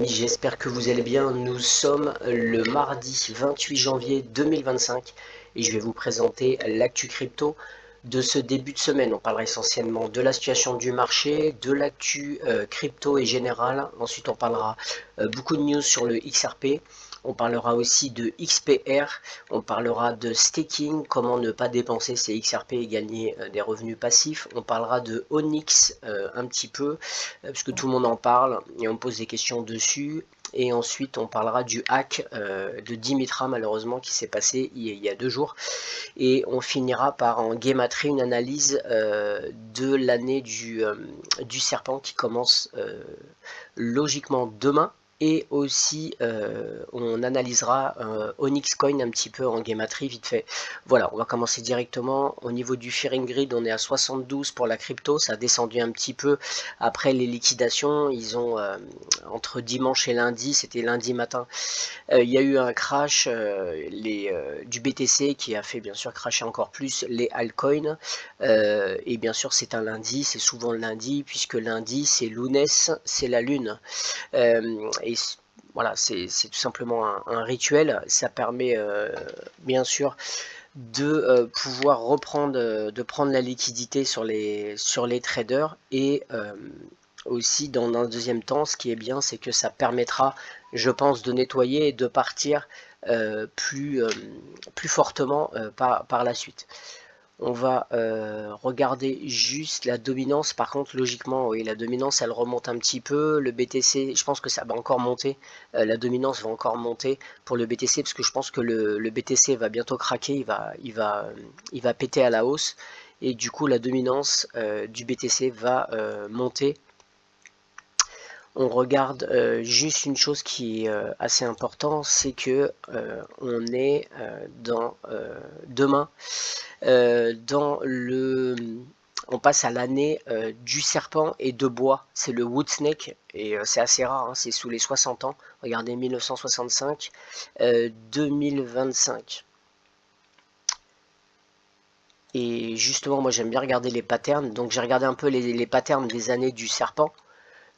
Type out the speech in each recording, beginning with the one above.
amis, j'espère que vous allez bien. Nous sommes le mardi 28 janvier 2025 et je vais vous présenter l'actu crypto de ce début de semaine. On parlera essentiellement de la situation du marché, de l'actu crypto et générale. Ensuite, on parlera beaucoup de news sur le XRP. On parlera aussi de XPR, on parlera de staking, comment ne pas dépenser ses XRP et gagner des revenus passifs. On parlera de Onyx un petit peu, puisque tout le monde en parle et on pose des questions dessus. Et ensuite, on parlera du hack de Dimitra, malheureusement, qui s'est passé il y a 2 jours. Et on finira par en Gematria une analyse de l'année du serpent qui commence logiquement demain. Et aussi, on analysera Onyx Coin un petit peu en Gematria vite fait. Voilà, on va commencer directement. Au niveau du Fearing Grid, on est à 72 pour la crypto. Ça a descendu un petit peu après les liquidations. Ils ont, entre dimanche et lundi, c'était lundi matin, il y a eu un crash du BTC qui a fait bien sûr crasher encore plus les altcoins. Et bien sûr, c'est un lundi, c'est souvent le lundi, puisque lundi, c'est Lunès, c'est la lune. Et voilà, c'est tout simplement un rituel. Ça permet bien sûr de pouvoir reprendre, de prendre la liquidité sur les traders. Et aussi, dans un deuxième temps, ce qui est bien, c'est que ça permettra, je pense, de nettoyer et de partir plus fortement par la suite. On va regarder juste la dominance. Par contre, logiquement, oui, la dominance, elle remonte un petit peu. Le BTC, je pense que ça va encore monter. La dominance va encore monter pour le BTC, parce que je pense que le BTC va bientôt craquer. Il va péter à la hausse. Et du coup, la dominance du BTC va monter. On regarde juste une chose qui est assez importante, c'est que on est dans demain on passe à l'année du serpent et de bois. C'est le wood snake et c'est assez rare, hein, c'est sous les 60 ans. Regardez, 1965, 2025. Et justement, moi j'aime bien regarder les patterns. Donc j'ai regardé un peu les patterns des années du serpent.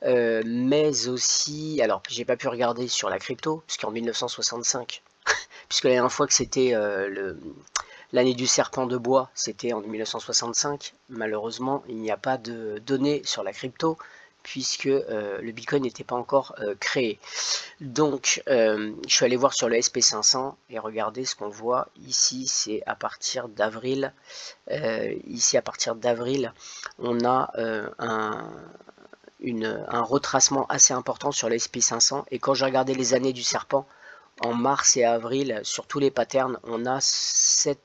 Mais aussi, alors j'ai pas pu regarder sur la crypto, puisqu'en 1965, puisque la dernière fois que c'était l'année du serpent de bois, c'était en 1965. Malheureusement, il n'y a pas de données sur la crypto, puisque le Bitcoin n'était pas encore créé. Donc, je suis allé voir sur le SP500 et regardez ce qu'on voit ici. C'est à partir d'avril. Ici, à partir d'avril, on a un retracement assez important sur le SP500. Et quand j'ai regardé les années du serpent, en mars et avril, sur tous les patterns, on a ce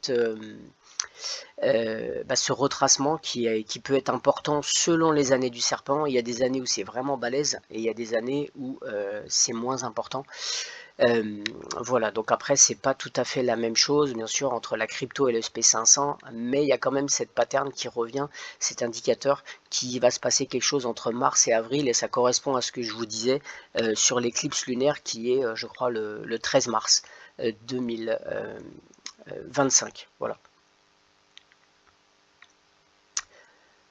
retracement qui peut être important selon les années du serpent. Il y a des années où c'est vraiment balèze et il y a des années où c'est moins important. Voilà, donc après c'est pas tout à fait la même chose bien sûr entre la crypto et le SP500, mais il y a quand même cette pattern qui revient, cet indicateur qui va se passer quelque chose entre mars et avril, et ça correspond à ce que je vous disais sur l'éclipse lunaire qui est je crois le 13 mars 2025. Voilà.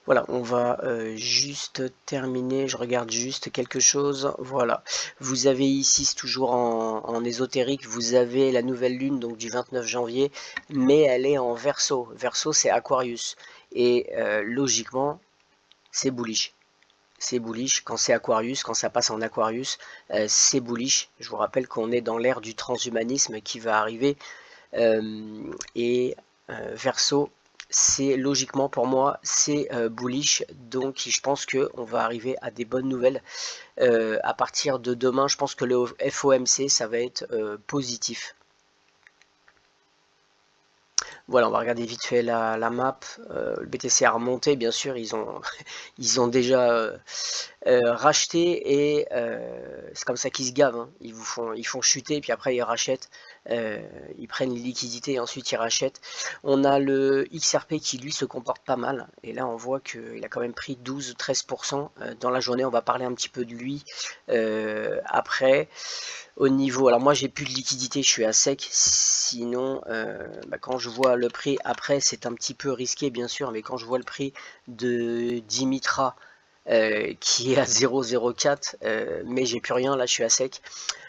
Voilà, on va juste terminer, je regarde juste quelque chose, voilà. Vous avez ici, toujours en ésotérique, vous avez la nouvelle lune, donc du 29 janvier, mais elle est en Verseau. Verseau, c'est Aquarius. Et logiquement, c'est bullish. C'est bullish, quand c'est Aquarius, quand ça passe en Aquarius, c'est bullish. Je vous rappelle qu'on est dans l'ère du transhumanisme qui va arriver. Verseau, c'est logiquement pour moi c'est bullish, donc je pense que on va arriver à des bonnes nouvelles à partir de demain. Je pense que le FOMC ça va être positif. Voilà, on va regarder vite fait la map. Le BTC a remonté, bien sûr, ils ont déjà racheté, et c'est comme ça qu'ils se gavent, hein. Ils font chuter, puis après ils rachètent, ils prennent les liquidités et ensuite ils rachètent. On a le XRP qui lui se comporte pas mal, et là on voit qu'il a quand même pris 12-13% dans la journée. On va parler un petit peu de lui après. Au niveau, alors moi j'ai plus de liquidité, je suis à sec, sinon quand je vois le prix, après c'est un petit peu risqué bien sûr, mais quand je vois le prix de Dimitra qui est à 0,04, mais j'ai plus rien, là je suis à sec.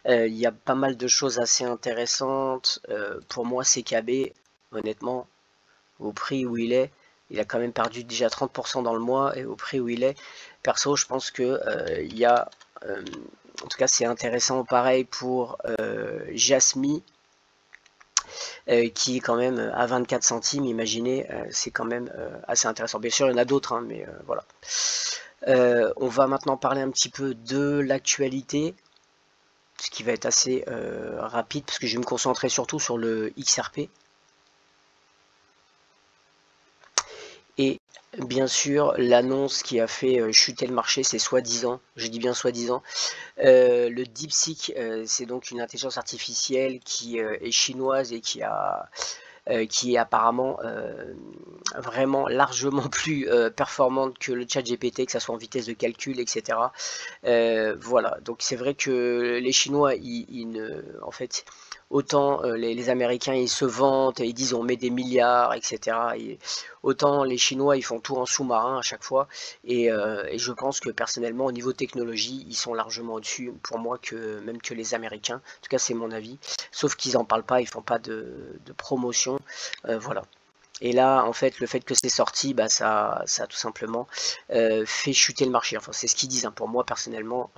Il y a pas mal de choses assez intéressantes. Pour moi, CKB, honnêtement, au prix où il a quand même perdu déjà 30% dans le mois, et au prix où il est, perso, je pense que il y a, en tout cas c'est intéressant. Pareil pour Jasmy, qui est quand même à 24 centimes, imaginez, c'est quand même assez intéressant. Bien sûr, il y en a d'autres, hein, mais voilà. On va maintenant parler un petit peu de l'actualité, ce qui va être assez rapide, parce que je vais me concentrer surtout sur le XRP. Et bien sûr, l'annonce qui a fait chuter le marché, c'est soi-disant, je dis bien soi-disant, le DeepSeek, c'est donc une intelligence artificielle qui est chinoise et qui est apparemment vraiment largement plus performante que le chat GPT, que ce soit en vitesse de calcul, etc. Voilà, donc c'est vrai que les Chinois, en fait, autant les Américains, ils se vantent, ils disent on met des milliards, etc. Et autant les Chinois, ils font tout en sous-marin à chaque fois. Et je pense que personnellement, au niveau technologie, ils sont largement au-dessus, pour moi, même que les Américains. En tout cas, c'est mon avis. Sauf qu'ils n'en parlent pas, ils font pas de promotion. Voilà. Et là, en fait, le fait que c'est sorti, bah, ça a tout simplement fait chuter le marché. Enfin, c'est ce qu'ils disent, hein. Pour moi, personnellement,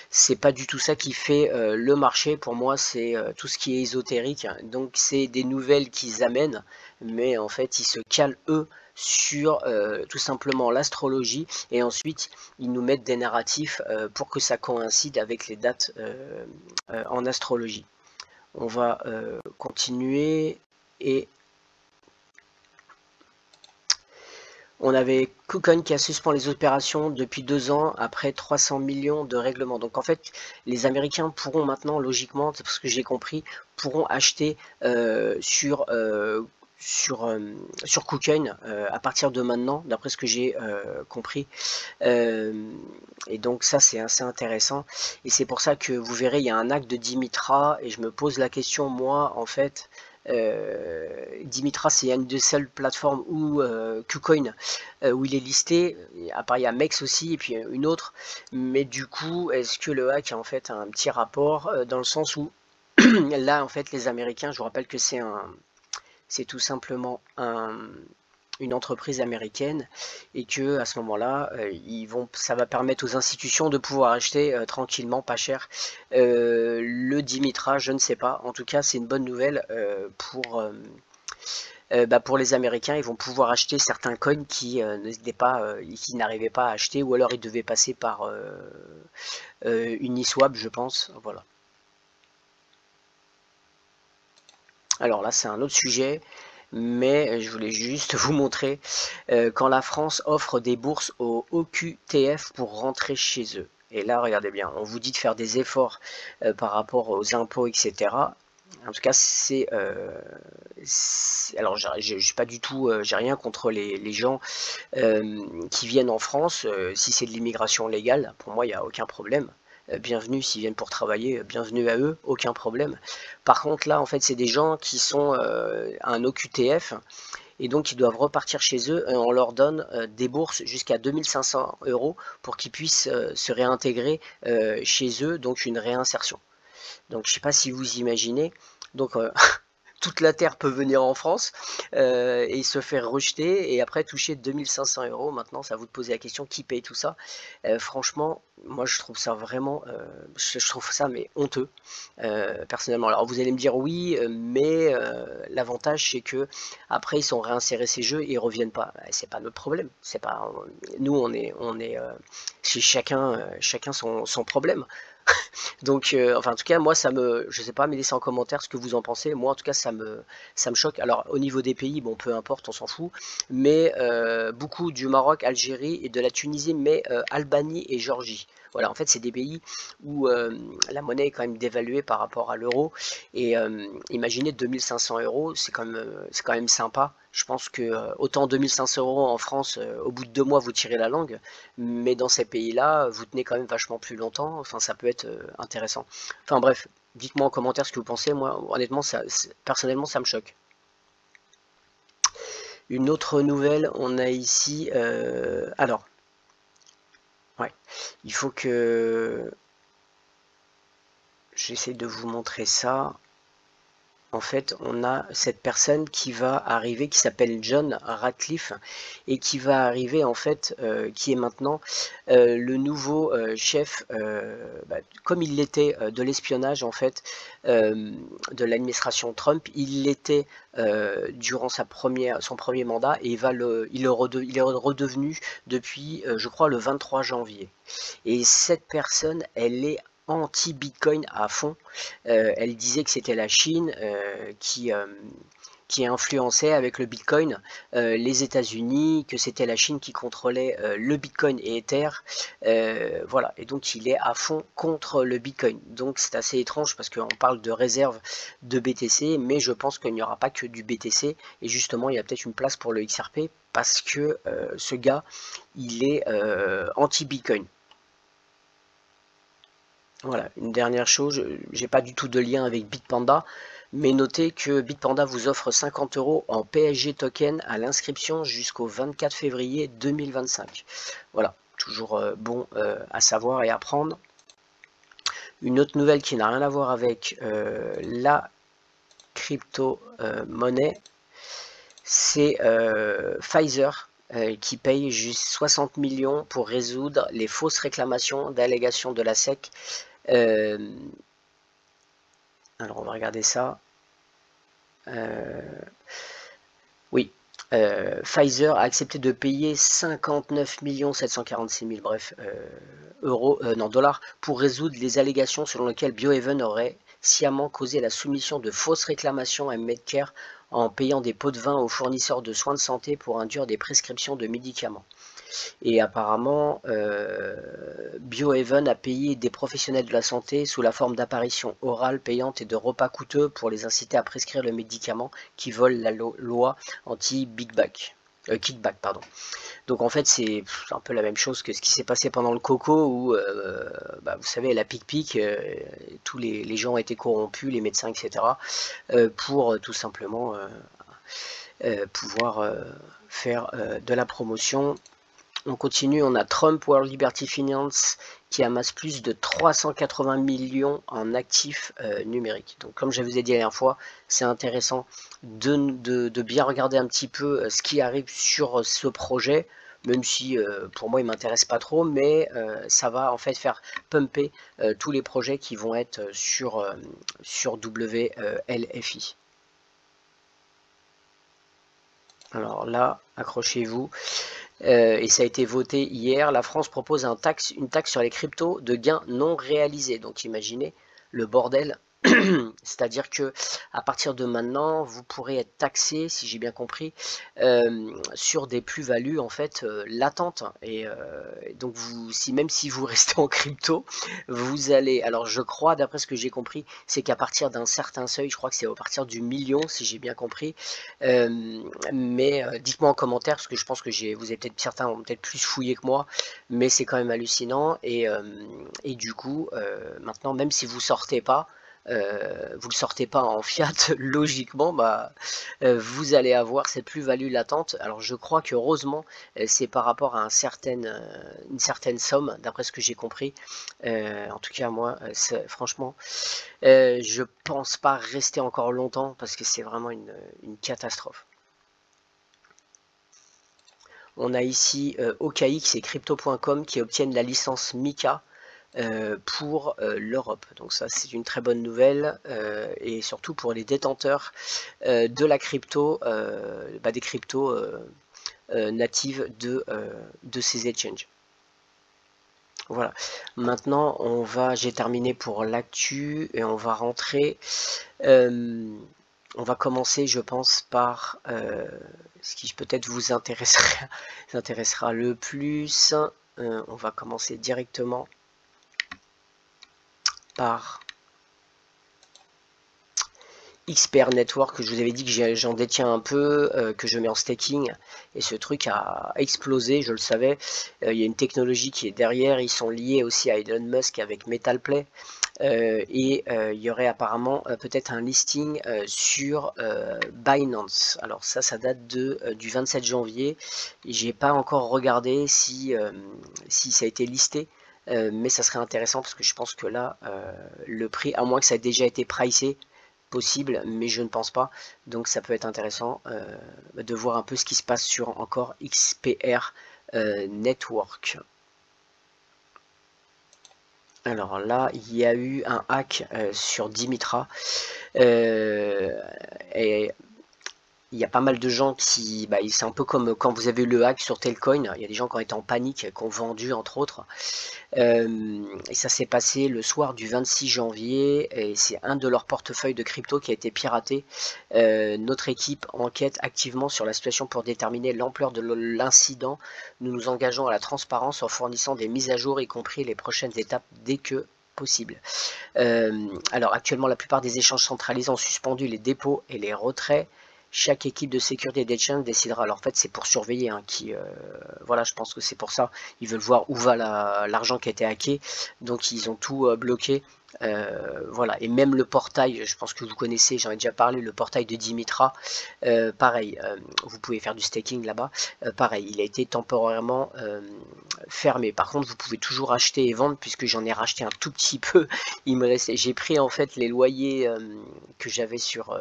c'est pas du tout ça qui fait le marché. Pour moi, c'est tout ce qui est ésotérique. Donc, c'est des nouvelles qu'ils amènent, mais en fait, ils se calent, eux, sur tout simplement l'astrologie, et ensuite, ils nous mettent des narratifs pour que ça coïncide avec les dates en astrologie. On va continuer, et on avait KuCoin qui a suspendu les opérations depuis 2 ans après 300 millions de règlements. Donc en fait, les Américains pourront maintenant, logiquement, c'est parce que j'ai compris, pourront acheter sur KuCoin à partir de maintenant, d'après ce que j'ai compris. Et donc ça, c'est assez intéressant. Et c'est pour ça que vous verrez, il y a un acte de Dimitra, et je me pose la question, moi, en fait, Dimitra, c'est une des seules plateformes où KuCoin, où il est listé. À part, il y a Mex aussi, et puis une autre. Mais du coup, est-ce que le hack a en fait un petit rapport, dans le sens où là, en fait, les Américains, je vous rappelle que c'est tout simplement une entreprise américaine, et que à ce moment-là, ça va permettre aux institutions de pouvoir acheter tranquillement, pas cher, le Dimitra, je ne sais pas. En tout cas, c'est une bonne nouvelle pour les Américains. Ils vont pouvoir acheter certains coins qui qui n'arrivaient pas à acheter, ou alors ils devaient passer par Uniswap, je pense. Voilà. Alors là, c'est un autre sujet, mais je voulais juste vous montrer quand la France offre des bourses aux OQTF pour rentrer chez eux. Et là, regardez bien, on vous dit de faire des efforts par rapport aux impôts, etc. En tout cas, alors, j'ai pas du tout, j'ai rien contre les gens qui viennent en France. Si c'est de l'immigration légale, pour moi, il n'y a aucun problème. Bienvenue s'ils viennent pour travailler, bienvenue à eux, aucun problème. Par contre, là, en fait, c'est des gens qui sont un OQTF, et donc ils doivent repartir chez eux, et on leur donne des bourses jusqu'à 2500 € pour qu'ils puissent se réintégrer chez eux, donc une réinsertion. Donc je ne sais pas si vous imaginez, donc toute la terre peut venir en France et se faire rejeter, et après toucher 2500 €. Maintenant, c'est à vous de poser la question, qui paye tout ça? Franchement, moi je trouve ça vraiment, je trouve ça mais honteux, personnellement. Alors vous allez me dire oui, mais l'avantage c'est que après ils sont réinsérés ces jeux et ils reviennent pas. C'est pas notre problème. C'est pas, nous on est chez chacun son problème. Donc, enfin, en tout cas, moi, je sais pas, mais laissez en commentaire ce que vous en pensez. Moi, en tout cas, ça me choque. Alors, au niveau des pays, bon, peu importe, on s'en fout. Mais beaucoup du Maroc, Algérie et de la Tunisie, mais Albanie et Géorgie. Voilà, en fait, c'est des pays où la monnaie est quand même dévaluée par rapport à l'euro. Et imaginez 2500 €, c'est quand même sympa. Je pense que autant 2500 € en France, au bout de 2 mois, vous tirez la langue, mais dans ces pays-là, vous tenez quand même vachement plus longtemps. Enfin, ça peut être intéressant. Enfin bref, dites-moi en commentaire ce que vous pensez. Moi, honnêtement, personnellement, ça me choque. Une autre nouvelle, on a ici, alors, Ouais, il faut que j'essaie de vous montrer ça. En fait, on a cette personne qui va arriver, qui s'appelle John Ratcliffe, et qui va arriver, en fait, qui est maintenant le nouveau chef, comme il l'était de l'espionnage, en fait, de l'administration Trump. Il l'était durant son premier mandat, et il est redevenu depuis, je crois, le 23 janvier. Et cette personne, elle est anti-Bitcoin à fond. Elle disait que c'était la Chine qui influençait avec le Bitcoin les États-Unis, que c'était la Chine qui contrôlait le Bitcoin et Ether. Voilà, et donc il est à fond contre le Bitcoin. Donc c'est assez étrange parce qu'on parle de réserve de BTC, mais je pense qu'il n'y aura pas que du BTC, et justement il y a peut-être une place pour le XRP parce que ce gars, il est anti-Bitcoin. Voilà, une dernière chose, j'ai pas du tout de lien avec Bitpanda, mais notez que Bitpanda vous offre 50 € en PSG token à l'inscription jusqu'au 24 février 2025. Voilà, toujours bon à savoir et à prendre. Une autre nouvelle qui n'a rien à voir avec la crypto-monnaie, c'est Pfizer qui paye juste 60 millions pour résoudre les fausses réclamations d'allégations de la SEC. Alors on va regarder ça. Oui, Pfizer a accepté de payer 59 746 000 dollars pour résoudre les allégations selon lesquelles Biohaven aurait sciemment causé la soumission de fausses réclamations à Medicare en payant des pots de vin aux fournisseurs de soins de santé pour induire des prescriptions de médicaments. Et apparemment, Biohaven a payé des professionnels de la santé sous la forme d'apparitions orales payantes et de repas coûteux pour les inciter à prescrire le médicament qui vole la loi anti-kickback. Pardon. Donc en fait c'est un peu la même chose que ce qui s'est passé pendant le coco où vous savez la pic-pic, tous les gens étaient corrompus, les médecins etc. Pour tout simplement pouvoir faire de la promotion. On continue, on a Trump World Liberty Finance qui amasse plus de 380 millions en actifs numériques. Donc comme je vous ai dit la dernière fois, c'est intéressant de bien regarder un petit peu ce qui arrive sur ce projet, même si pour moi il ne m'intéresse pas trop, mais ça va en fait faire pumper tous les projets qui vont être sur WLFI. Alors là, accrochez-vous. Et ça a été voté hier, la France propose une taxe sur les cryptos de gains non réalisés. Donc imaginez le bordel, c'est-à-dire que à partir de maintenant, vous pourrez être taxé, si j'ai bien compris, sur des plus-values en fait latentes. Et donc même si vous restez en crypto, vous allez, alors je crois, d'après ce que j'ai compris, c'est qu'à partir d'un certain seuil, je crois que c'est à partir du million, si j'ai bien compris, mais dites-moi en commentaire, parce que je pense que certains ont peut-être plus fouillé que moi, mais c'est quand même hallucinant. Et du coup, maintenant, même si vous sortez pas, vous le sortez pas en fiat, logiquement, vous allez avoir cette plus-value latente. Alors je crois que heureusement, c'est par rapport à une certaine somme, d'après ce que j'ai compris. En tout cas, moi, franchement, je pense pas rester encore longtemps parce que c'est vraiment une catastrophe. On a ici OKX et Crypto.com qui obtiennent la licence MiCA pour l'Europe. Donc ça c'est une très bonne nouvelle et surtout pour les détenteurs de la crypto, des cryptos natives de ces exchanges. Voilà, maintenant j'ai terminé pour l'actu et on va rentrer, on va commencer je pense par ce qui peut-être vous intéressera le plus. On va commencer directement par XPR Network, que je vous avais dit que j'en détiens un peu, que je mets en staking, et ce truc a explosé, je le savais. Il y a une technologie qui est derrière, ils sont liés aussi à Elon Musk avec MetalPlay, et il y aurait apparemment peut-être un listing sur Binance. Alors ça date du 27 janvier. J'ai pas encore regardé si ça a été listé. Mais ça serait intéressant parce que je pense que là, le prix, à moins que ça ait déjà été pricé, possible, mais je ne pense pas. Donc ça peut être intéressant de voir un peu ce qui se passe sur encore XPR Network. Alors là, il y a eu un hack sur Dimitra. Et il y a pas mal de gens qui, c'est un peu comme quand vous avez eu le hack sur Telcoin, il y a des gens qui ont été en panique, qui ont vendu entre autres. Et ça s'est passé le soir du 26 janvier, et c'est un de leurs portefeuilles de crypto qui a été piraté. Notre équipe enquête activement sur la situation pour déterminer l'ampleur de l'incident. Nous nous engageons à la transparence en fournissant des mises à jour, y compris les prochaines étapes dès que possible. Alors actuellement, la plupart des échanges centralisés ont suspendu les dépôts et les retraits. Chaque équipe de sécurité d'exchange décidera. Alors en fait, c'est pour surveiller. Voilà, je pense que c'est pour ça. Ils veulent voir où va l'argent qui a été hacké. Donc ils ont tout bloqué. Voilà. Et même le portail, je pense que vous connaissez, j'en ai déjà parlé, le portail de Dimitra. Pareil, vous pouvez faire du staking là-bas. Pareil, il a été temporairement fermé. Par contre, vous pouvez toujours acheter et vendre, puisque j'en ai racheté un tout petit peu. Il me restait. J'ai pris en fait les loyers que j'avais sur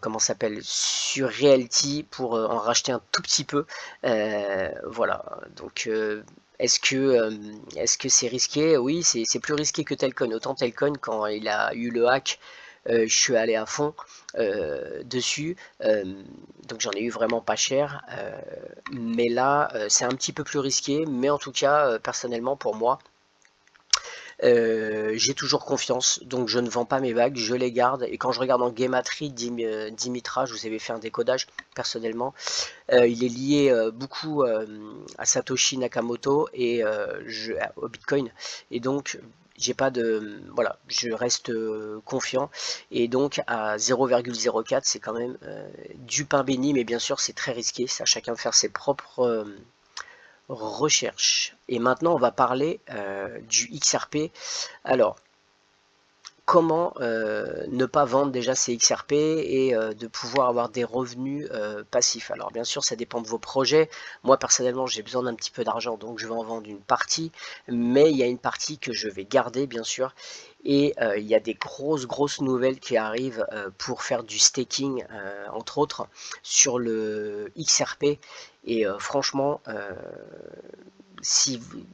comment s'appelle, sur Realty pour en racheter un tout petit peu. Voilà, donc est-ce que c'est risqué? Oui, c'est plus risqué que Telcoin. Autant Telcoin, quand il a eu le hack, je suis allé à fond dessus, donc j'en ai eu vraiment pas cher, mais là c'est un petit peu plus risqué, mais en tout cas personnellement pour moi, j'ai toujours confiance, donc je ne vends pas mes bagues, je les garde. Et quand je regarde en Gematria, Dimitra, je vous avais fait un décodage personnellement, il est lié beaucoup à Satoshi Nakamoto et au Bitcoin. Et donc j'ai pas de, voilà, je reste confiant, et donc à 0,04 c'est quand même du pain béni, mais bien sûr c'est très risqué, c'est à chacun de faire ses propres recherche. Et maintenant, on va parler du XRP. Alors, comment ne pas vendre déjà ces XRP et de pouvoir avoir des revenus passifs? Alors, bien sûr, ça dépend de vos projets. Moi, personnellement, j'ai besoin d'un petit peu d'argent, donc je vais en vendre une partie. Mais il y a une partie que je vais garder, bien sûr. Et il y a des grosses nouvelles qui arrivent pour faire du staking, entre autres, sur le XRP. Et franchement,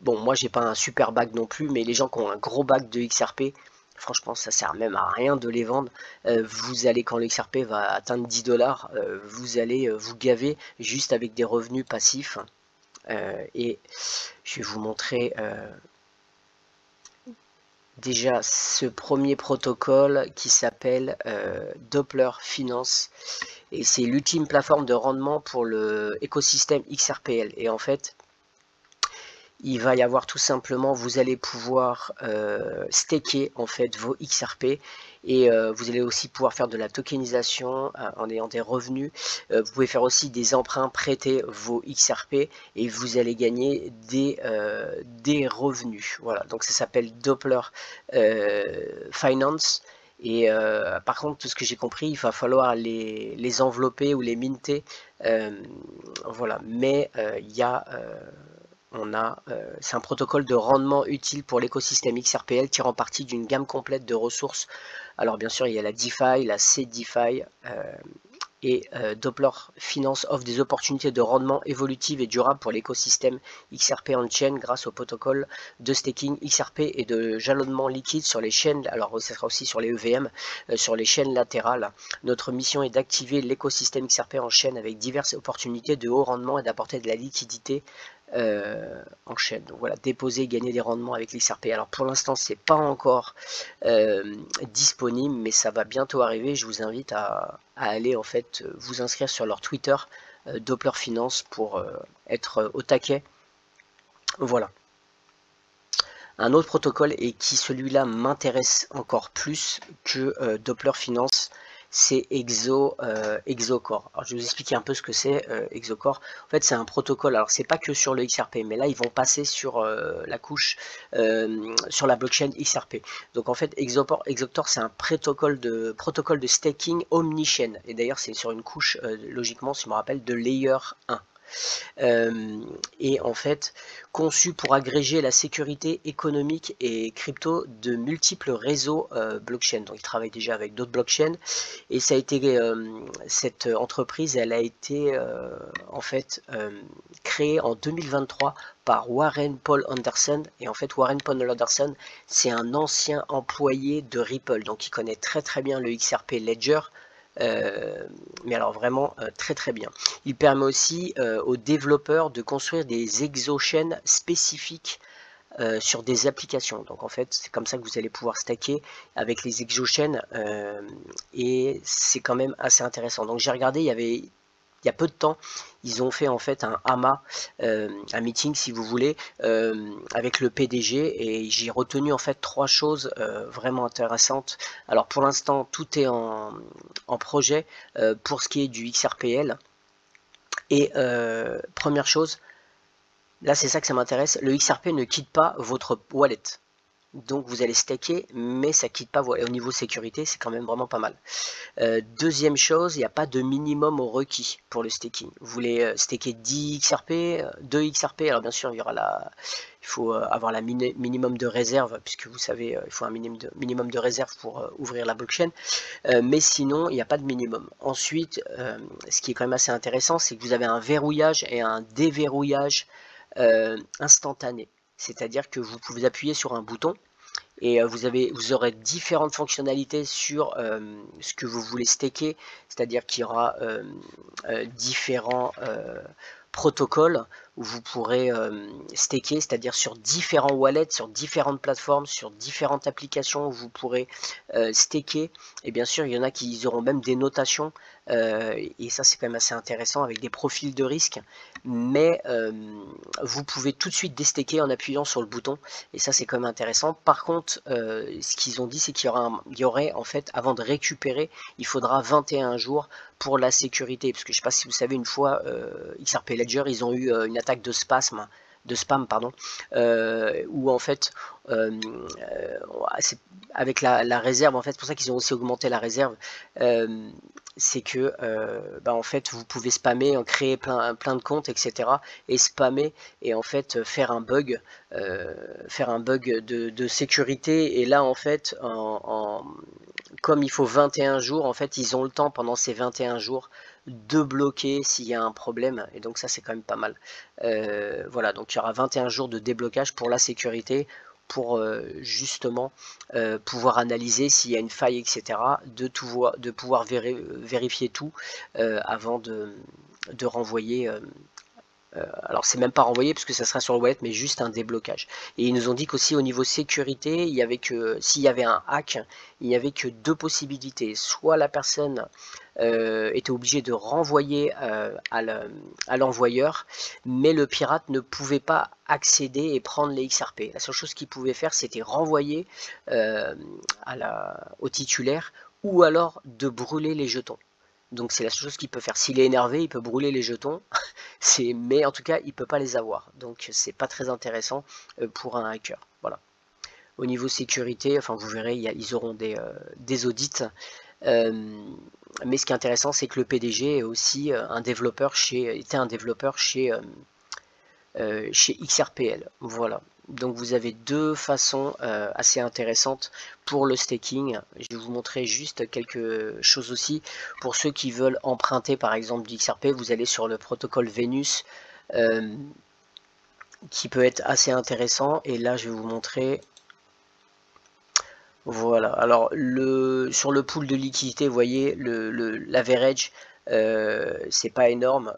bon, moi j'ai pas un super bac non plus, mais les gens qui ont un gros bac de XRP, franchement, ça sert même à rien de les vendre. Vous allez, quand le XRP va atteindre 10 $, vous allez vous gaver juste avec des revenus passifs. Et je vais vous montrer déjà ce premier protocole qui s'appelle Doppler Finance, et c'est l'ultime plateforme de rendement pour le écosystème XRPL. Et en fait, il va y avoir tout simplement, vous allez pouvoir staker en fait vos XRP, et vous allez aussi pouvoir faire de la tokenisation en ayant des revenus. Vous pouvez faire aussi des emprunts, prêter vos XRP, et vous allez gagner des revenus. Voilà, donc ça s'appelle Doppler Finance. Et par contre, tout ce que j'ai compris, il va falloir les envelopper ou les minter. Voilà, mais il y a c'est un protocole de rendement utile pour l'écosystème XRPL, tirant parti d'une gamme complète de ressources. Alors bien sûr, il y a la DeFi, la CDFI, et Doppler Finance offre des opportunités de rendement évolutives et durables pour l'écosystème XRP on-chain grâce au protocole de staking XRP et de jalonnement liquide sur les chaînes, alors ça sera aussi sur les EVM, sur les chaînes latérales. Notre mission est d'activer l'écosystème XRP en chaîne avec diverses opportunités de haut rendement et d'apporter de la liquidité en chaîne. Donc voilà, déposer et gagner des rendements avec l'XRP. Alors pour l'instant, c'est pas encore disponible, mais ça va bientôt arriver. Je vous invite à aller en fait vous inscrire sur leur Twitter Doppler Finance pour être au taquet. Voilà. Un autre protocole, et qui celui-là m'intéresse encore plus que Doppler Finance, c'est Exocore. Alors je vais vous expliquer un peu ce que c'est Exocore. En fait, c'est un protocole. Alors c'est pas que sur le XRP, mais là ils vont passer sur la couche sur la blockchain XRP. Donc en fait, Exocore, c'est un protocole de staking omni-chain. Et d'ailleurs, c'est sur une couche logiquement, si je me rappelle, de layer 1. Et en fait conçu pour agréger la sécurité économique et crypto de multiples réseaux blockchain. Donc il travaille déjà avec d'autres blockchains et ça a été cette entreprise, elle a été en fait créée en 2023 par Warren Paul Anderson. Et en fait Warren Paul Anderson, c'est un ancien employé de Ripple, donc il connaît très très bien le XRP Ledger. Mais alors vraiment très très bien. Il permet aussi aux développeurs de construire des exochains spécifiques sur des applications. Donc en fait c'est comme ça que vous allez pouvoir stacker avec les exochains et c'est quand même assez intéressant. Donc j'ai regardé, il y a peu de temps, ils ont fait en fait un AMA, un meeting si vous voulez, avec le PDG, et j'ai retenu en fait 3 choses vraiment intéressantes. Alors pour l'instant tout est en projet pour ce qui est du XRPL. Et première chose, là c'est ça que ça m'intéresse, le XRP ne quitte pas votre wallet. Donc vous allez stacker, mais ça quitte pas. Au niveau sécurité, c'est quand même vraiment pas mal. Deuxième chose, il n'y a pas de minimum au requis pour le staking. Vous voulez staker 10 XRP, 2 XRP, alors bien sûr il faut avoir la minimum de réserve, puisque vous savez il faut un minimum de réserve pour ouvrir la blockchain, mais sinon il n'y a pas de minimum. Ensuite, ce qui est quand même assez intéressant, c'est que vous avez un verrouillage et un déverrouillage instantané. C'est-à-dire que vous pouvez appuyer sur un bouton et vous aurez différentes fonctionnalités sur ce que vous voulez staker, c'est-à-dire qu'il y aura différents protocoles où vous pourrez staker, c'est-à-dire sur différents wallets, sur différentes plateformes, sur différentes applications où vous pourrez staker. Et bien sûr, il y en a qui auront même des notations, et ça c'est quand même assez intéressant avec des profils de risque. Mais vous pouvez tout de suite déstaker en appuyant sur le bouton, et ça c'est quand même intéressant. Par contre, ce qu'ils ont dit, c'est qu'il y aurait en fait, avant de récupérer, il faudra 21 jours pour la sécurité, parce que je ne sais pas si vous savez, une fois XRP Ledger, ils ont eu une attaque de spam, où en fait avec la réserve, en fait c'est pour ça qu'ils ont aussi augmenté la réserve, c'est que en fait vous pouvez spammer, créer plein de comptes, etc., et spammer et en fait faire un bug de sécurité. Et là en fait comme il faut 21 jours, en fait ils ont le temps pendant ces 21 jours de bloquer s'il y a un problème, et donc ça c'est quand même pas mal. Voilà, donc il y aura 21 jours de déblocage pour la sécurité, pour justement pouvoir analyser s'il y a une faille, etc., de pouvoir vérifier tout avant de renvoyer. Alors c'est même pas renvoyé parce que ça sera sur le wallet, mais juste un déblocage. Et ils nous ont dit qu'aussi au niveau sécurité, il y avait que s'il y avait un hack, il n'y avait que 2 possibilités. Soit la personne était obligée de renvoyer à l'envoyeur, mais le pirate ne pouvait pas accéder et prendre les XRP. La seule chose qu'il pouvait faire, c'était renvoyer au titulaire, ou alors de brûler les jetons. Donc c'est la seule chose qu'il peut faire. S'il est énervé, il peut brûler les jetons, mais en tout cas, il ne peut pas les avoir. Donc c'est pas très intéressant pour un hacker. Voilà. Au niveau sécurité, enfin vous verrez, ils auront des audits. Mais ce qui est intéressant, c'est que le PDG est aussi était un développeur chez XRPL. Voilà. Donc vous avez 2 façons assez intéressantes pour le staking. Je vais vous montrer juste quelque chose aussi. Pour ceux qui veulent emprunter par exemple du XRP, vous allez sur le protocole Venus, qui peut être assez intéressant. Et là je vais vous montrer. Voilà, alors sur le pool de liquidité, vous voyez, l'average, c'est pas énorme.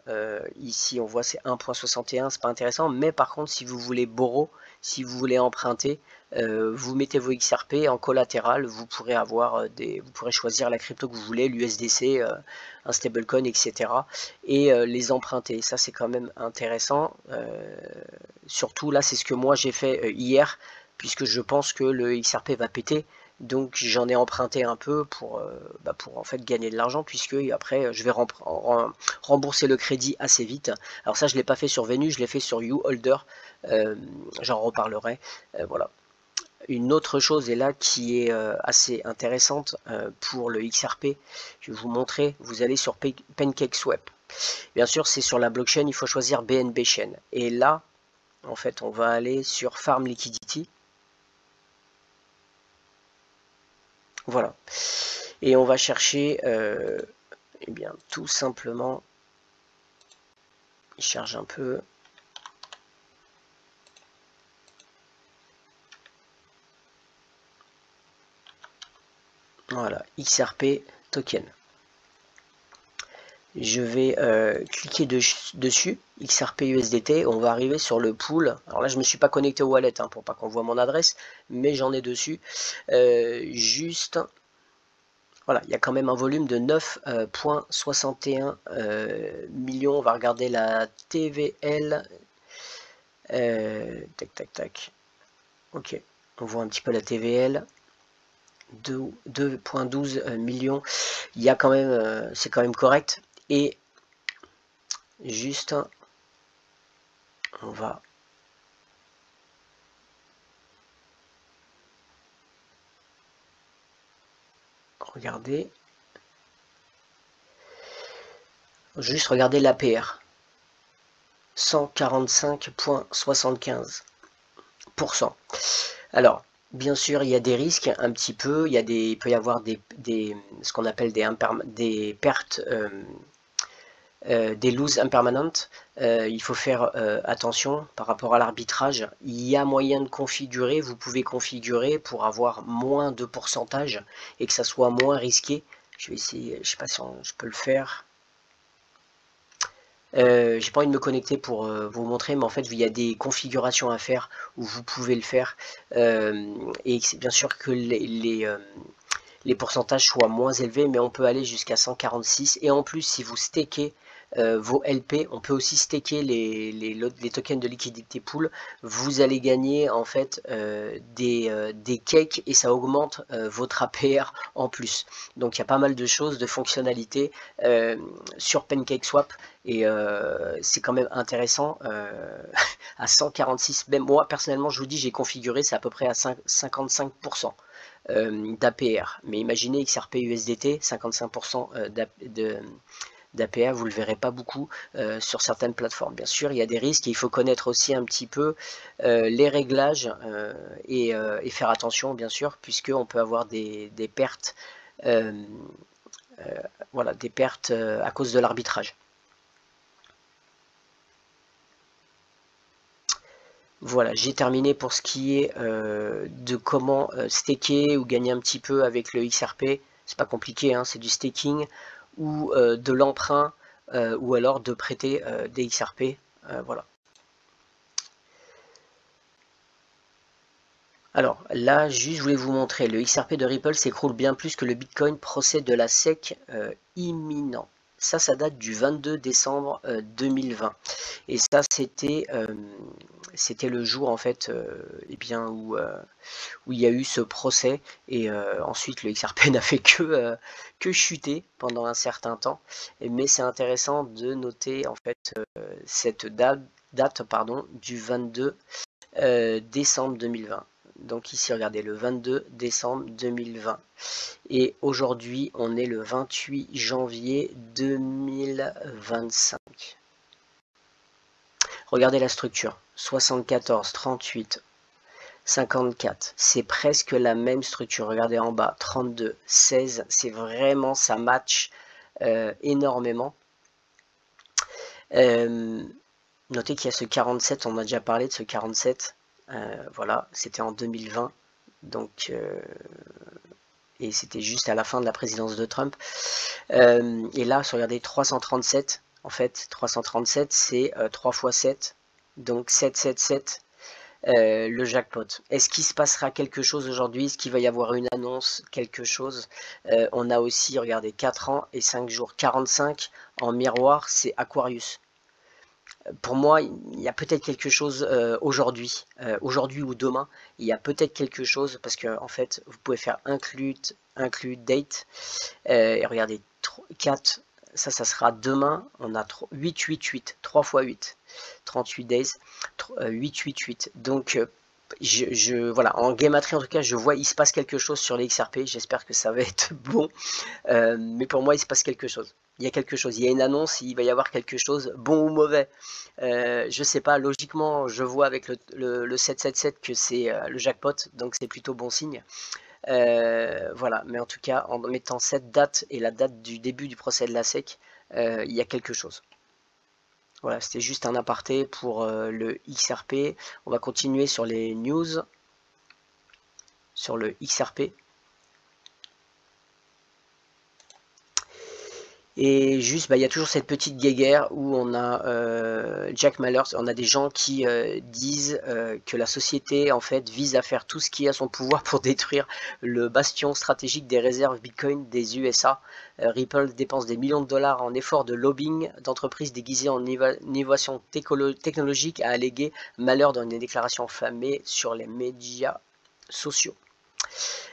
Ici, on voit c'est 1,61, c'est pas intéressant. Mais par contre, si vous voulez borrow, si vous voulez emprunter, vous mettez vos XRP en collatéral, vous pourrez vous pourrez choisir la crypto que vous voulez, l'USDC, un stablecoin, etc. et les emprunter. Ça, c'est quand même intéressant. Surtout là, c'est ce que moi j'ai fait hier, puisque je pense que le XRP va péter. Donc j'en ai emprunté un peu pour en fait gagner de l'argent, puisque après je vais rembourser le crédit assez vite. Alors ça je l'ai pas fait sur Venus, je l'ai fait sur YouHolder, j'en reparlerai. Voilà. Une autre chose est là qui est assez intéressante pour le XRP, je vais vous montrer. Vous allez sur PancakeSwap. Bien sûr c'est sur la blockchain, il faut choisir BNB Chain. Et là en fait on va aller sur Farm Liquidity. Voilà. Et on va chercher eh bien tout simplement, il charge un peu. Voilà, XRP token. Je vais cliquer dessus, XRP USDT, on va arriver sur le pool. Alors là je ne me suis pas connecté au wallet pour pas qu'on voit mon adresse, mais j'en ai dessus. Juste, voilà, il y a quand même un volume de 9,61 millions. On va regarder la TVL. Tac tac tac. Ok, on voit un petit peu la TVL. 2,12 millions. Il y a quand même, c'est quand même correct. Et juste, on va regarder. Juste regarder l'APR. 145,75%. Alors, bien sûr, il y a des risques un petit peu. Il peut y avoir ce qu'on appelle des pertes, des loses impermanentes. Il faut faire attention par rapport à l'arbitrage. Il y a moyen de configurer, vous pouvez configurer pour avoir moins de pourcentage et que ça soit moins risqué. Je vais essayer, je ne sais pas si je peux le faire. J'ai pas envie de me connecter pour vous montrer, mais en fait il y a des configurations à faire où vous pouvez le faire, et c'est bien sûr que les pourcentages soient moins élevés, mais on peut aller jusqu'à 146. Et en plus, si vous stakez vos LP, on peut aussi staker les tokens de liquidité pool. Vous allez gagner en fait des cakes et ça augmente votre APR en plus. Donc il y a pas mal de choses, de fonctionnalités sur PancakeSwap, et c'est quand même intéressant. À 146, même moi personnellement je vous dis, j'ai configuré, c'est à peu près à 55% d'APR. Mais imaginez XRP USDT, 55% d'APR, vous ne le verrez pas beaucoup sur certaines plateformes. Bien sûr, il y a des risques et il faut connaître aussi un petit peu les réglages et faire attention, bien sûr, puisqu'on peut avoir des pertes, voilà, des pertes à cause de l'arbitrage. Voilà, j'ai terminé pour ce qui est de comment staker ou gagner un petit peu avec le XRP. C'est pas compliqué, hein, c'est du staking ou de l'emprunt ou alors de prêter des XRP. Voilà. Alors là, juste je voulais vous montrer, le XRP de Ripple s'écroule bien plus que le Bitcoin procède de la SEC imminent. Ça date du 22 décembre 2020. Et ça, c'était le jour en fait eh bien, où il y a eu ce procès. Et ensuite, le XRP n'a fait que chuter pendant un certain temps. Mais c'est intéressant de noter en fait cette date du 22 décembre 2020. Donc ici, regardez, le 22 décembre 2020. Et aujourd'hui, on est le 28 janvier 2025. Regardez la structure. 74, 38, 54. C'est presque la même structure. Regardez en bas. 32, 16. C'est vraiment, ça match énormément. Notez qu'il y a ce 47. On a déjà parlé de ce 47. Voilà, c'était en 2020. Donc, et c'était juste à la fin de la présidence de Trump. Et là, regardez, 337, en fait, 337, c'est 3 x 7, donc 777, le jackpot. Est-ce qu'il se passera quelque chose aujourd'hui? Est-ce qu'il va y avoir une annonce, quelque chose? On a aussi, regardez, 4 ans et 5 jours, 45 en miroir, c'est Aquarius. Pour moi, il y a peut-être quelque chose aujourd'hui ou demain, il y a peut-être quelque chose parce que en fait, vous pouvez faire include date et regardez 4, ça sera demain. On a 8, 8, 8, 3 fois 8, 38 days, 8, 8, 8. Donc voilà, en gameatrie en tout cas, je vois il se passe quelque chose sur les XRP. J'espère que ça va être bon. Mais pour moi, il se passe quelque chose. Il y a quelque chose, il y a une annonce, il va y avoir quelque chose, bon ou mauvais. Je sais pas, logiquement, je vois avec le 777 que c'est le jackpot, donc c'est plutôt bon signe. Voilà, mais en tout cas, en mettant cette date et la date du début du procès de la SEC, il y a quelque chose. Voilà, c'était juste un aparté pour le XRP. On va continuer sur les news, sur le XRP. Et juste, il y a toujours cette petite guéguerre où on a Jack Mallers, on a des gens qui disent que la société en fait vise à faire tout ce qui est à son pouvoir pour détruire le bastion stratégique des réserves Bitcoin des USA. Ripple dépense des millions de dollars en efforts de lobbying d'entreprises déguisées en innovation technologique, a allégué Mallers dans une déclaration famée sur les médias sociaux.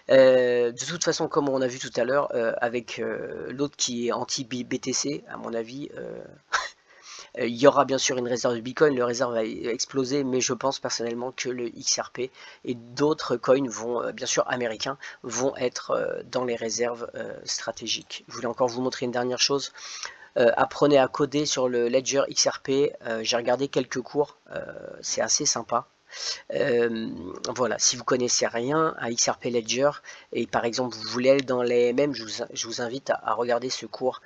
De toute façon, comme on a vu tout à l'heure, avec l'autre qui est anti-BTC, à mon avis, il y aura bien sûr une réserve de Bitcoin, le réserve va exploser, mais je pense personnellement que le XRP et d'autres coins vont, bien sûr américains, vont être dans les réserves stratégiques. Je voulais encore vous montrer une dernière chose. Apprenez à coder sur le Ledger XRP. J'ai regardé quelques cours, c'est assez sympa. Voilà, si vous connaissez rien à XRP Ledger et par exemple vous voulez aller dans les MM, je vous invite à regarder ce cours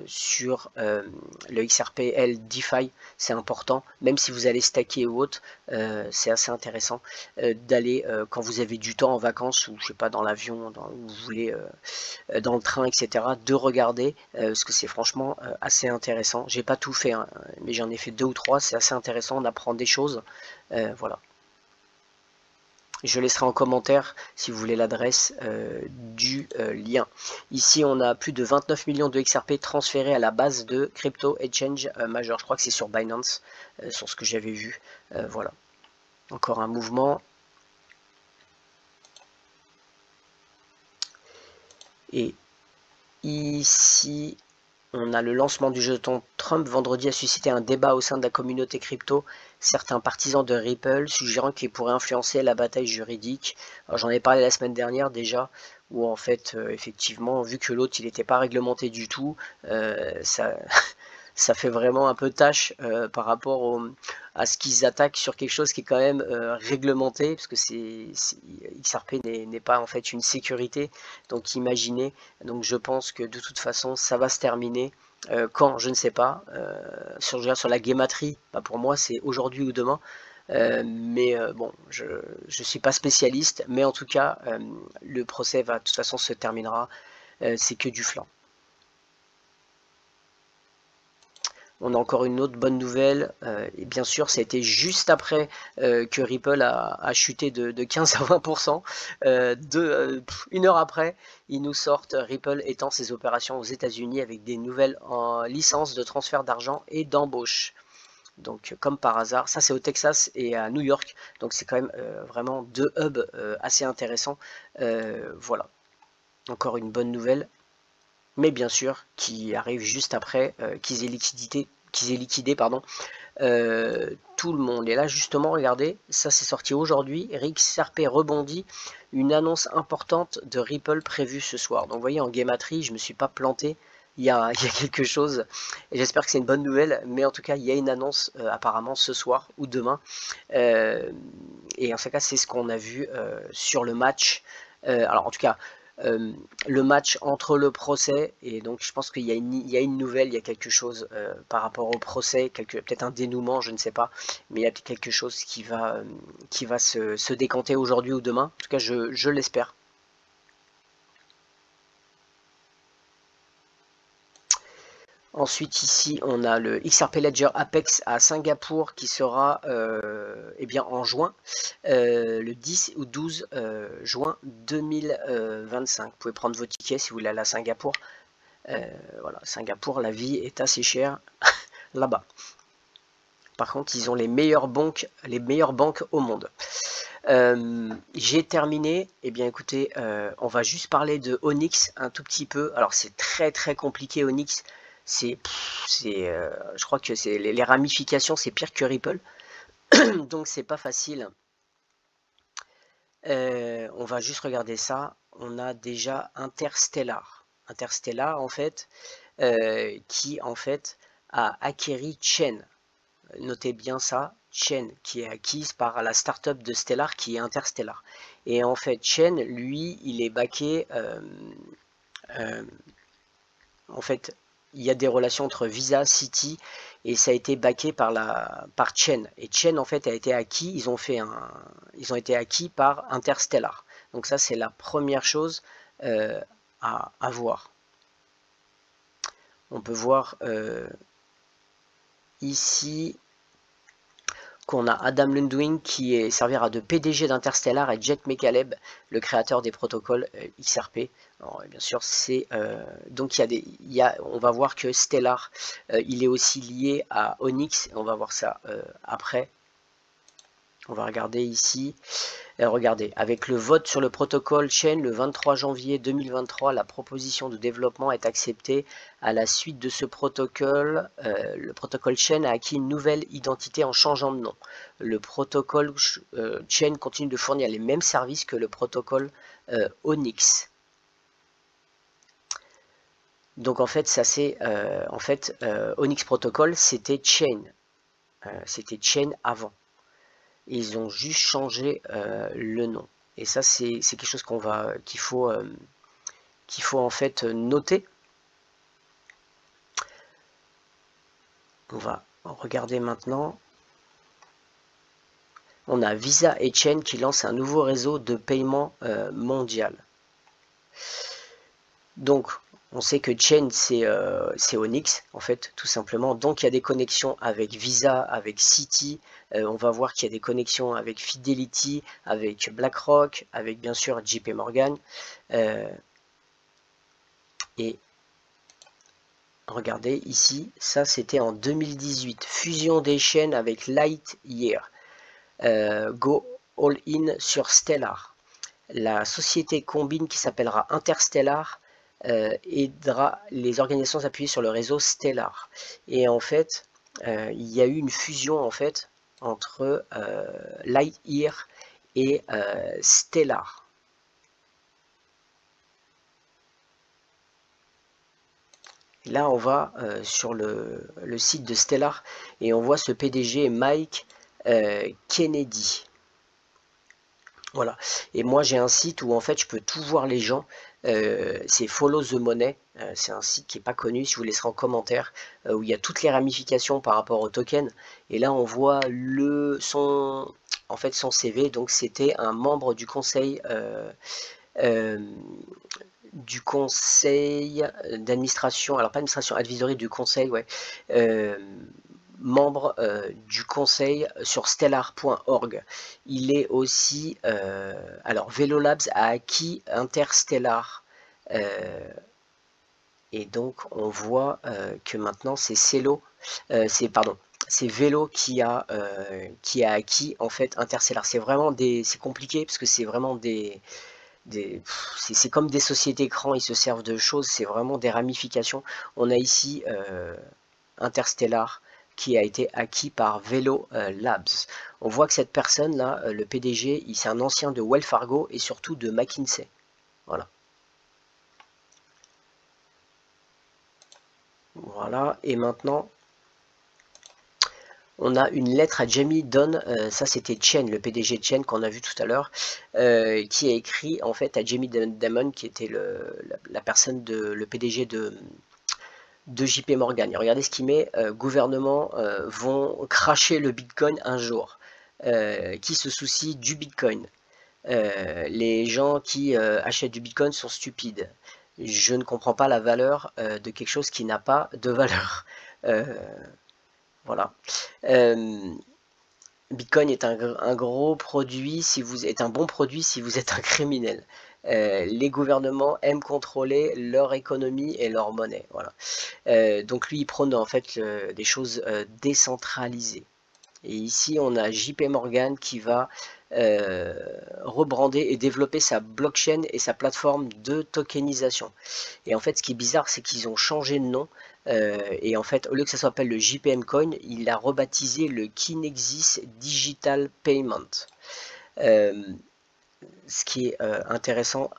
sur le XRPL DeFi. C'est important, même si vous allez stacker ou autre, c'est assez intéressant d'aller quand vous avez du temps en vacances ou je sais pas dans l'avion, où vous voulez dans le train, etc., de regarder parce que c'est franchement assez intéressant. J'ai pas tout fait, hein, mais j'en ai fait 2 ou 3. C'est assez intéressant d'apprendre des choses. Voilà. Je laisserai en commentaire si vous voulez l'adresse du lien. Ici, on a plus de 29 millions de XRP transférés à la base de Crypto Exchange Major. Je crois que c'est sur Binance, sur ce que j'avais vu. Voilà. Encore un mouvement. Et ici, on a le lancement du jeton Trump. Vendredi a suscité un débat au sein de la communauté crypto. Certains partisans de Ripple suggérant qu'il pourrait influencer la bataille juridique. J'en ai parlé la semaine dernière déjà, où en fait, effectivement, vu que l'autre il n'était pas réglementé du tout, ça, ça fait vraiment un peu tâche par rapport à ce qu'ils attaquent sur quelque chose qui est quand même réglementé, parce que XRP n'est pas en fait une sécurité, donc imaginez, donc je pense que de toute façon ça va se terminer. Quand, je ne sais pas, sur la guématrie, pour moi c'est aujourd'hui ou demain, mais bon, je ne suis pas spécialiste, mais en tout cas, le procès va de toute façon se terminera, c'est que du flanc. On a encore une autre bonne nouvelle, et bien sûr ça a été juste après que Ripple a chuté de 15 à 20%, une heure après, ils nous sortent Ripple étend ses opérations aux États-Unis avec des nouvelles en licence de transfert d'argent et d'embauche. Donc comme par hasard, ça c'est au Texas et à New York, donc c'est quand même vraiment deux hubs assez intéressants. Voilà, encore une bonne nouvelle, mais bien sûr qui arrive juste après qu'ils aient liquidé tout le monde. Et là justement, regardez, ça c'est sorti aujourd'hui, XRP rebondit, une annonce importante de Ripple prévue ce soir. Donc vous voyez, en gameatrie, je me suis pas planté, il y a quelque chose, et j'espère que c'est une bonne nouvelle, mais en tout cas il y a une annonce apparemment ce soir ou demain, et en ce cas c'est ce qu'on a vu sur le match. Alors en tout cas, le match entre le procès, et donc je pense qu'il y a une nouvelle, il y a quelque chose par rapport au procès, peut-être un dénouement, je ne sais pas, mais il y a peut-être quelque chose qui va se décanter aujourd'hui ou demain, en tout cas je l'espère. Ensuite ici on a le XRP Ledger Apex à Singapour qui sera bien en juin, le 10 ou 12 juin 2025. Vous pouvez prendre vos tickets si vous voulez aller à Singapour. Voilà, Singapour, la vie est assez chère là-bas. Par contre, ils ont les meilleures banques au monde. J'ai terminé. Eh bien, écoutez, on va juste parler de Onyx un tout petit peu. Alors, c'est très très compliqué Onyx. Je crois que c'est les ramifications, c'est pire que Ripple. Donc, c'est pas facile. On va juste regarder ça. On a déjà Interstellar. Interstellar, en fait, qui en fait a acquéri Chain. Notez bien ça, Chain, qui est acquise par la startup de Stellar qui est Interstellar. Et en fait, Chain, lui, il est backé. En fait, il y a des relations entre Visa, Citi, et ça a été backé par Chain. Et Chain, en fait, a été acquis. Ils ont été acquis par Interstellar. Donc ça, c'est la première chose à voir. On peut voir ici qu'on a Adam Lundwing qui servira de PDG d'Interstellar et Jack McCaleb, le créateur des protocoles XRP. Alors, bien sûr, donc on va voir que Stellar, il est aussi lié à Onyx. On va voir ça après. On va regarder ici. Regardez, avec le vote sur le protocole Chain le 23 janvier 2023, la proposition de développement est acceptée. À la suite de ce protocole, le protocole Chain a acquis une nouvelle identité en changeant de nom. Le protocole Chain continue de fournir les mêmes services que le protocole Onyx. Donc en fait, ça c'est Onyx Protocol, c'était Chain. C'était Chain avant. Ils ont juste changé le nom. Et ça, c'est quelque chose qu'il faut en fait noter. On va regarder maintenant. On a Visa et Chain qui lancent un nouveau réseau de paiement mondial. Donc, on sait que Chain, c'est Onyx, en fait, tout simplement. Donc, il y a des connexions avec Visa, avec Citi. On va voir qu'il y a des connexions avec Fidelity, avec BlackRock, avec, bien sûr, JP Morgan. Et regardez, ici, ça, c'était en 2018. Fusion des chaînes avec Lightyear. Go all-in sur Stellar. La société combine qui s'appellera Interstellar aidera les organisations appuyées sur le réseau Stellar. Et en fait, il y a eu une fusion en fait entre Lightyear et Stellar. Et là, on va sur le site de Stellar et on voit ce PDG Mike Kennedy. Voilà. Et moi, j'ai un site où en fait, je peux tout voir les gens. C'est Follow the Money. C'est un site qui n'est pas connu. Si vous laisserez en commentaire, où il y a toutes les ramifications par rapport au token. Et là, on voit son CV. Donc, c'était un membre du conseil d'administration. Alors, pas administration, advisory du conseil, ouais. Membre du conseil sur stellar.org. Il est aussi, alors Velo Labs a acquis Interstellar, et donc on voit que maintenant c'est c'est Velo qui a acquis en fait Interstellar. C'est vraiment c'est compliqué parce que c'est vraiment c'est comme des sociétés écrans, ils se servent de choses, c'est vraiment des ramifications. On a ici Interstellar qui a été acquis par Velo Labs. On voit que cette personne-là, le PDG, c'est un ancien de Wells Fargo et surtout de McKinsey. Voilà. Voilà, et maintenant, on a une lettre à Jamie Dunn, ça c'était Chen, le PDG de Chen qu'on a vu tout à l'heure, qui a écrit en fait à Jamie Dimon, qui était la personne, le PDG de JP Morgan. Et regardez ce qu'il met, gouvernement vont cracher le Bitcoin un jour. Qui se soucie du Bitcoin? Les gens qui achètent du Bitcoin sont stupides. Je ne comprends pas la valeur de quelque chose qui n'a pas de valeur. Voilà. Bitcoin est un gros produit est un bon produit si vous êtes un criminel. Les gouvernements aiment contrôler leur économie et leur monnaie. Voilà. Donc lui, il prône en fait des choses décentralisées. Et ici, on a JP Morgan qui va rebrander et développer sa blockchain et sa plateforme de tokenisation. Et en fait, ce qui est bizarre, c'est qu'ils ont changé de nom. Et en fait, au lieu que ça s'appelle le JPM Coin, il a rebaptisé le Kinexys Digital Payment. Ce qui est intéressant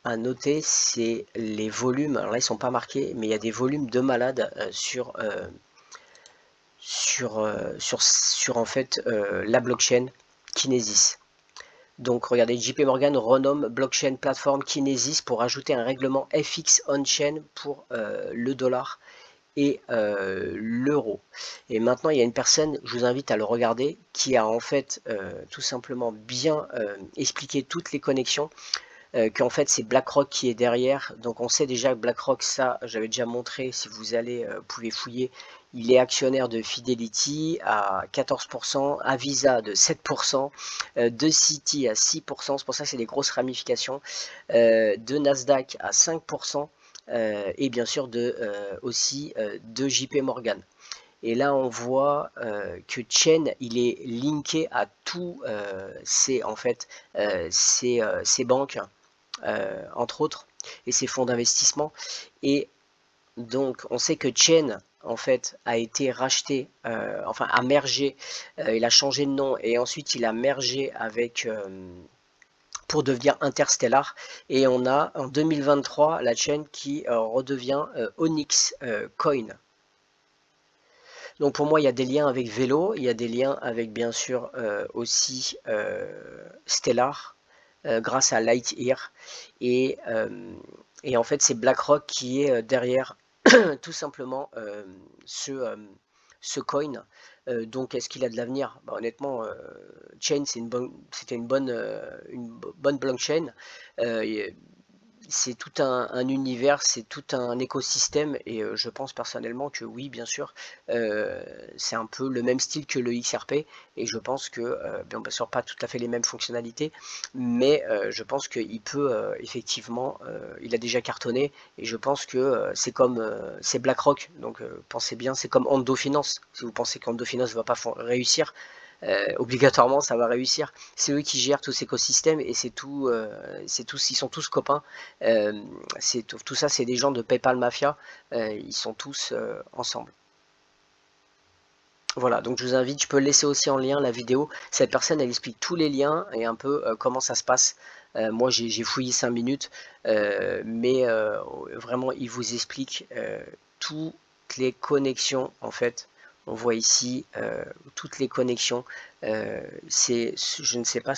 à noter, c'est les volumes. Alors là, ils sont pas marqués, mais il y a des volumes de malades sur en fait la blockchain Kinesis. Donc regardez, JP Morgan renomme blockchain plateforme Kinesis pour ajouter un règlement FX on-chain pour le dollar et l'euro. Et maintenant, il y a une personne, je vous invite à le regarder, qui a en fait tout simplement bien expliqué toutes les connexions. Qu'en fait c'est BlackRock qui est derrière. Donc on sait déjà que BlackRock, ça j'avais déjà montré, si vous allez, vous pouvez fouiller, il est actionnaire de Fidelity à 14%, à Visa de 7%, de Citi à 6%, c'est pour ça que c'est des grosses ramifications, de Nasdaq à 5%, et bien sûr aussi de JP Morgan. Et là, on voit que Chain, il est linké à tous ces banques, entre autres, et ses fonds d'investissement. Et donc, on sait que Chain, en fait, a été racheté, enfin, a mergé, il a changé de nom, et ensuite il a mergé avec pour devenir Interstellar, et on a en 2023 la chaîne qui redevient Onyx Coin. Donc pour moi, il y a des liens avec Vélo, il y a des liens avec bien sûr aussi Stellar, grâce à Lightyear. Et, et en fait, c'est BlackRock qui est derrière tout simplement ce coin. Donc est-ce qu'il a de l'avenir? Bah, honnêtement, Chain, c'était une bonne blockchain. C'est tout un univers, c'est tout un écosystème, et je pense personnellement que oui, bien sûr, c'est un peu le même style que le XRP, et je pense que, bien sûr pas tout à fait les mêmes fonctionnalités, mais je pense qu'il peut effectivement, il a déjà cartonné, et je pense que c'est BlackRock, donc pensez bien, c'est comme Ando Finance. Si vous pensez qu'Ando Finance ne va pas réussir, obligatoirement ça va réussir. C'est eux qui gèrent tout cet écosystème, et c'est tout, ils sont tous copains. Tout ça, c'est des gens de PayPal Mafia, ils sont tous ensemble. Voilà, donc je vous invite, je peux laisser aussi en lien la vidéo. Cette personne, elle explique tous les liens et un peu comment ça se passe. Moi, j'ai fouillé 5 minutes, mais vraiment, il vous explique toutes les connexions, en fait. On voit ici toutes les connexions. Je ne sais pas,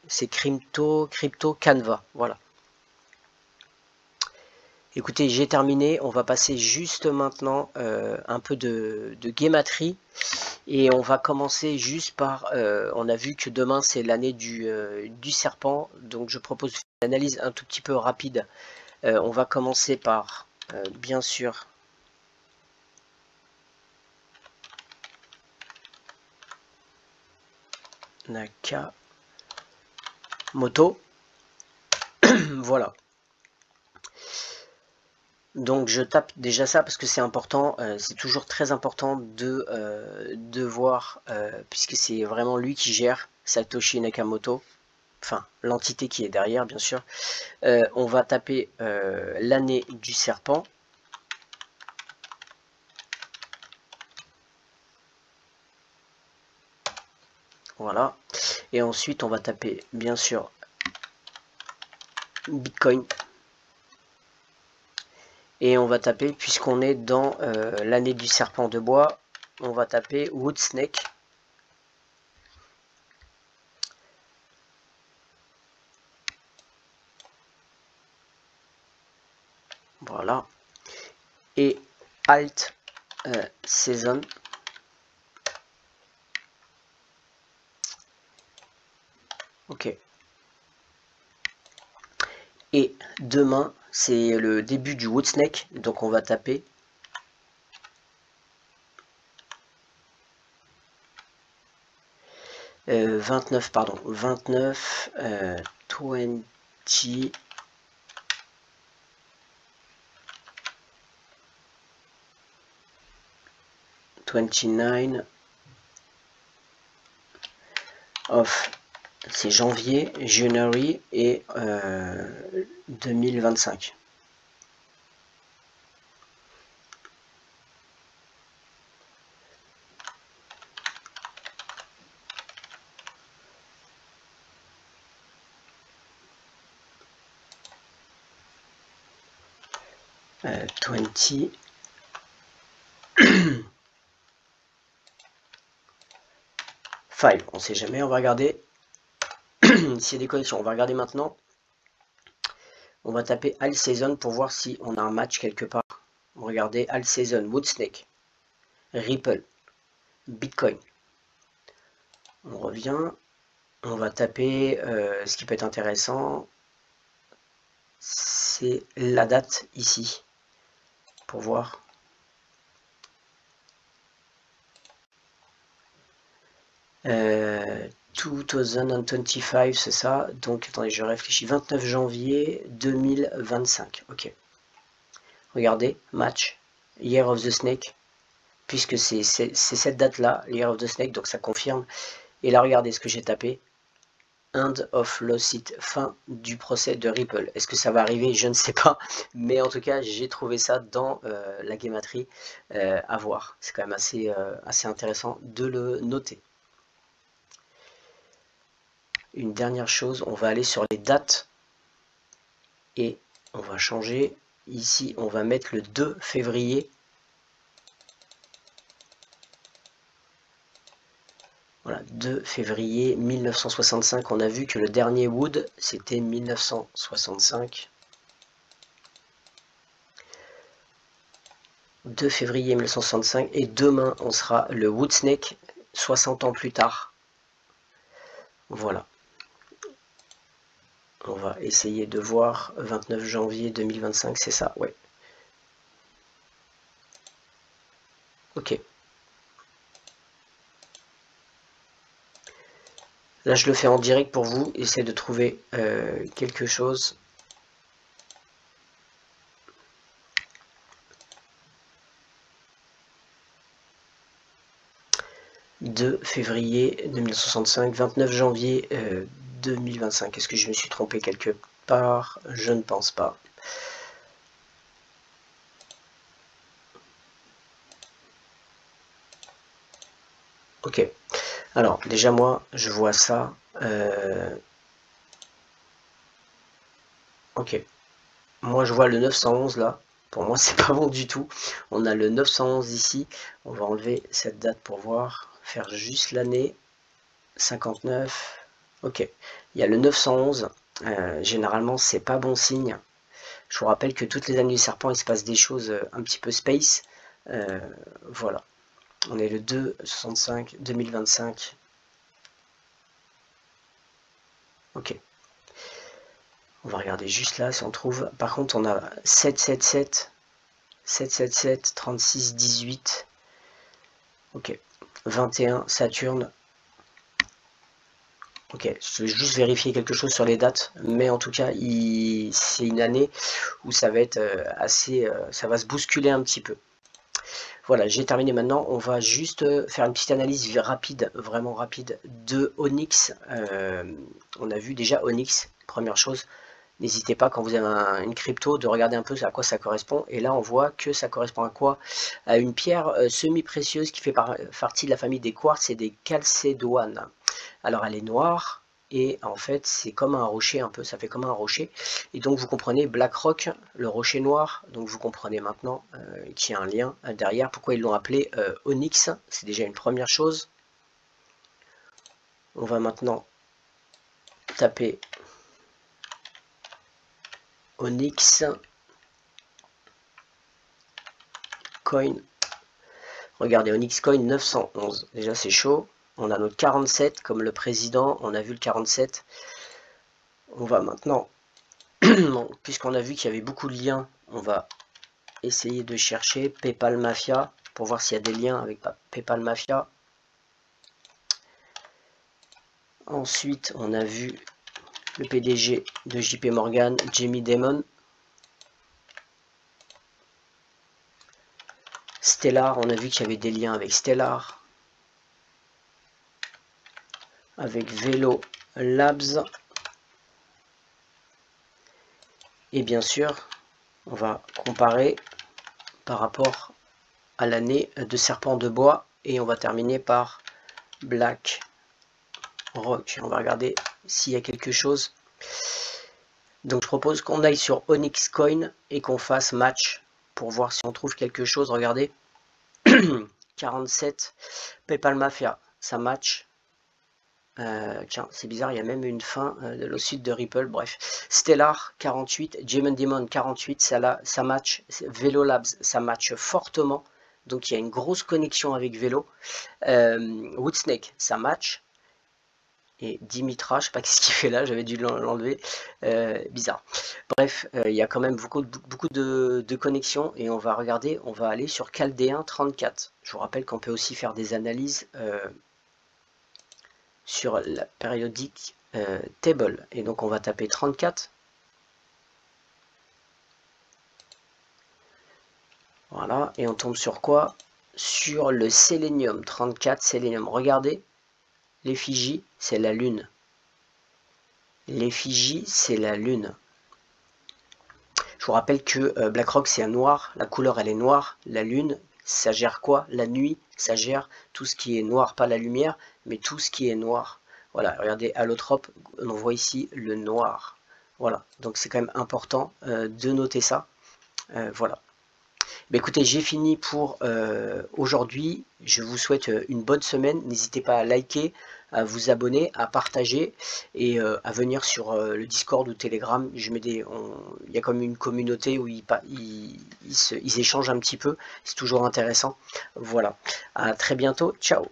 c'est Crypto Canva, voilà. Écoutez, j'ai terminé. On va passer juste maintenant un peu de guématrie. Et on va commencer juste par, on a vu que demain c'est l'année du serpent, donc je propose une analyse un tout petit peu rapide. On va commencer par, bien sûr, Nakamoto. Voilà. Donc je tape déjà ça parce que c'est important, c'est toujours très important de voir, puisque c'est vraiment lui qui gère, Satoshi Nakamoto, enfin l'entité qui est derrière bien sûr. On va taper l'année du serpent. Voilà. Et ensuite on va taper bien sûr Bitcoin. Et on va taper, puisqu'on est dans l'année du serpent de bois, on va taper Woodsnake. Voilà. Et Alt Season. Ok. Et demain, c'est le début du Woodsnake, donc on va taper 29, pardon, 29, 20, 29, 29 of, c'est janvier, January et 2025. Euh, 20 5, on sait jamais, on va regarder s'il y a des connexions. On va regarder maintenant. On va taper All Season pour voir si on a un match quelque part. Regardez All Season, Woodsnake, Ripple, Bitcoin. On revient. On va taper ce qui peut être intéressant. C'est la date ici. Pour voir. Euh, 2025, c'est ça. Donc, attendez, je réfléchis. 29 janvier 2025. Ok. Regardez, match, Year of the Snake. Puisque c'est cette date-là, Year of the Snake, donc ça confirme. Et là, regardez ce que j'ai tapé. End of lawsuit, fin du procès de Ripple. Est-ce que ça va arriver? Je ne sais pas. Mais en tout cas, j'ai trouvé ça dans la guématrie à voir. C'est quand même assez intéressant de le noter. Une dernière chose, on va aller sur les dates et on va changer. Ici, on va mettre le 2 février. Voilà, 2 février 1965. On a vu que le dernier Wood, c'était 1965. 2 février 1965. Et demain, on sera le Woodsnake, 60 ans plus tard. Voilà. On va essayer de voir 29 janvier 2025, c'est ça, ouais. Ok. Là, je le fais en direct pour vous. Essayez de trouver quelque chose. « 2 février 1965, 29 janvier 2025. Est-ce que je me suis trompé quelque part? Je ne pense pas. Ok. Alors, déjà, moi, je vois ça. Ok. Moi, je vois le 911 là. Pour moi, c'est pas bon du tout. On a le 911 ici. On va enlever cette date pour voir. Faire juste l'année. 59. Ok. Il y a le 911. Généralement, c'est pas bon signe. Je vous rappelle que toutes les années du serpent, il se passe des choses un petit peu space. Voilà. On est le 2/65 2025. Ok. On va regarder juste là si on trouve. Par contre, on a 777, 777, 36, 18. Ok. 21, Saturne. Ok, je vais juste vérifier quelque chose sur les dates, mais en tout cas, c'est une année où ça va être ça va se bousculer un petit peu. Voilà, j'ai terminé maintenant. On va juste faire une petite analyse rapide, vraiment rapide, de Onyx. On a vu déjà Onyx, première chose. N'hésitez pas, quand vous avez une crypto, de regarder un peu à quoi ça correspond. Et là, on voit que ça correspond à quoi? À une pierre semi-précieuse qui fait partie de la famille des quartz et des chalcédoines. Alors, elle est noire. Et en fait, c'est comme un rocher un peu, ça fait comme un rocher. Et donc, vous comprenez, BlackRock, le rocher noir, donc vous comprenez maintenant qu'il y a un lien derrière. Pourquoi ils l'ont appelé Onyx, c'est déjà une première chose. On va maintenant taper Onyx Coin. Regardez, Onyx Coin 911. Déjà, c'est chaud. On a notre 47 comme le président. On a vu le 47. On va maintenant, puisqu'on a vu qu'il y avait beaucoup de liens, on va essayer de chercher PayPal Mafia pour voir s'il y a des liens avec PayPal Mafia. Ensuite, on a vu le PDG de JP Morgan, Jamie Dimon. Stellar, on a vu qu'il y avait des liens avec Stellar, avec Velo Labs. Et bien sûr, on va comparer par rapport à l'année de Serpent de Bois. Et on va terminer par Black Rock. On va regarder s'il y a quelque chose. Donc je propose qu'on aille sur Onyx Coin et qu'on fasse match pour voir si on trouve quelque chose. Regardez, 47, PayPal Mafia, ça match. Tiens, c'est bizarre, il y a même une fin de le site de Ripple, bref. Stellar, 48, Gemon Demon, 48, ça match. Velo Labs, ça match fortement. Donc il y a une grosse connexion avec Velo. Woodsnake, ça match. Et Dimitra, je sais pas ce qu'il fait là, j'avais dû l'enlever, bizarre. Bref, il y a quand même beaucoup de connexions et on va regarder, on va aller sur Chaldéen 34. Je vous rappelle qu'on peut aussi faire des analyses sur la périodique table. Et donc on va taper 34. Voilà, et on tombe sur quoi? Sur le sélénium 34, sélénium. Regardez. L'effigie, c'est la lune. L'effigie, c'est la lune. Je vous rappelle que BlackRock, c'est un noir. La couleur, elle est noire. La lune, ça gère quoi? La nuit, ça gère tout ce qui est noir. Pas la lumière, mais tout ce qui est noir. Voilà, regardez, Allotrope, on voit ici le noir. Voilà, donc c'est quand même important de noter ça. Voilà. Bah écoutez, j'ai fini pour aujourd'hui. Je vous souhaite une bonne semaine. N'hésitez pas à liker, à vous abonner, à partager et à venir sur le Discord ou Telegram. Il y a comme une communauté où ils échangent un petit peu. C'est toujours intéressant. Voilà. À très bientôt. Ciao.